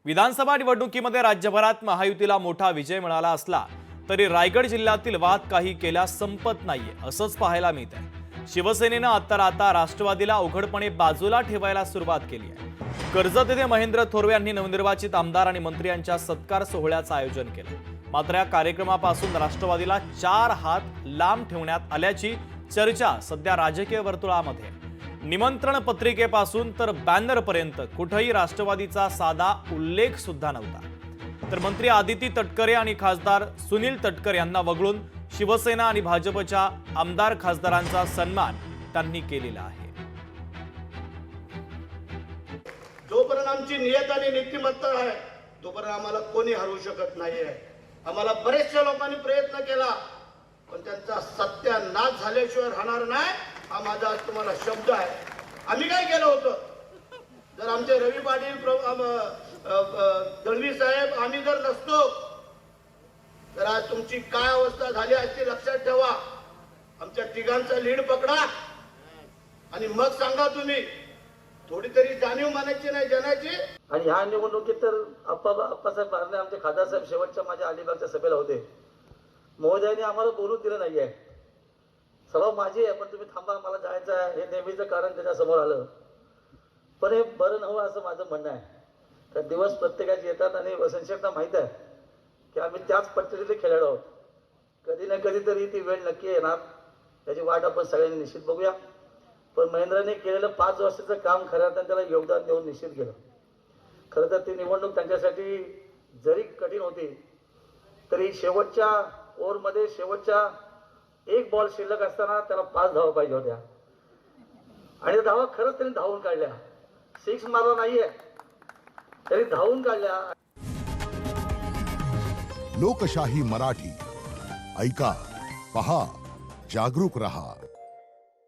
विधानसभा निवडणुकीमध्ये राज्यभरात महायुतीला मोठा विजय मिळाला असला तरी रायगड जिल्ह्यातील वाद काही केल्यास संपत नाहीये असंच पाहायला मिळतंय। शिवसेनेनं आता राष्ट्रवादीला अवघडपणे बाजूला ठेवायला सुरुवात केली आहे। कर्जत येथे महेंद्र थोरवे यांनी नवनिर्वाचित आमदार आणि मंत्री यांच्या सत्कार सोहळ्याचं आयोजन केलं। मात्र या कार्यक्रमापासून राष्ट्रवादीला 4 हात लांब ठेवण्यात आल्याची चर्चा सध्या राजकीय वर्तुळामध्ये आहे। निमंत्रण पत्रिकेपासून तर बॅनर पर्यंत कुठेही राष्ट्रवादीचा साधा उल्लेख सुद्धा नव्हता। तर मंत्री आदिती तटकरे आणि खासदार सुनील तटकरे यांना वगळून शिवसेना आणि भाजपच्या आमदार खासदारांचा सन्मान त्यांनी केलेला आहे। जोपर्यंत आमची नियत आणि नीतिमत्ता आहे तोपर्यंत आम्हाला कोणी हरवू शकत नाहीये। आम्हाला बरेचशा लोकांनी प्रयत्न केला पण त्यांचा सत्यानाश झाल्याशिवाय राहणार नाही, हा माझा आज तुम्हाला शब्द आहे। आम्ही काय केलं होतं, जर आमचे रवी पाटील दळवी साहेब आम्ही जर नसतो तर आज तुमची काय अवस्था झाली असती लक्षात ठेवा। आमच्या तिघांचा लीड पकडा आणि मग सांगा तुम्ही, थोडी तरी जाणीव मानायची नाही जनाची। आणि ह्या निवडणुकीत तर आप्पासाहेब बारणे आमचे खासदार साहेब शेवटच्या माझ्या अलिबागच्या सभेला होते। महोदयांनी आम्हाला बोलून दिलं नाहीये, सभा माझी आहे पण तुम्ही थांबा मला जायचं आहे, हे नेहमीचं कारण त्याच्या समोर आलं। पण हे बरं नव्हतं असं माझं म्हणणं आहे। तर दिवस प्रत्येकाचे येतात आणि वसंतशेठना माहित आहे की आम्ही त्याच पट्टीतले खेळाडू आहोत। कधी ना कधीतरी ती वेळ नक्की येणार, त्याची वाट आपण सगळ्यांनी निश्चित बघूया। पण महेंद्रने केलेलं 5 वर्षाचं काम खऱ्या अर्थाने त्याला योगदान देऊन निश्चित केलं। खरं तर ती निवडणूक त्यांच्यासाठी जरी कठीण होती तरी शेवटच्या ओव्हरमध्ये शेवटच्या 1 बॉल शिल्लक असताना त्याला 5 धावा पाहिजे होत्या आणि धावा खरंच त्यांनी धावून काढल्या। 6 मारला नाहीये तरी धावून काढल्या। लोकशाही मराठी ऐका, पहा, जागरूक रहा।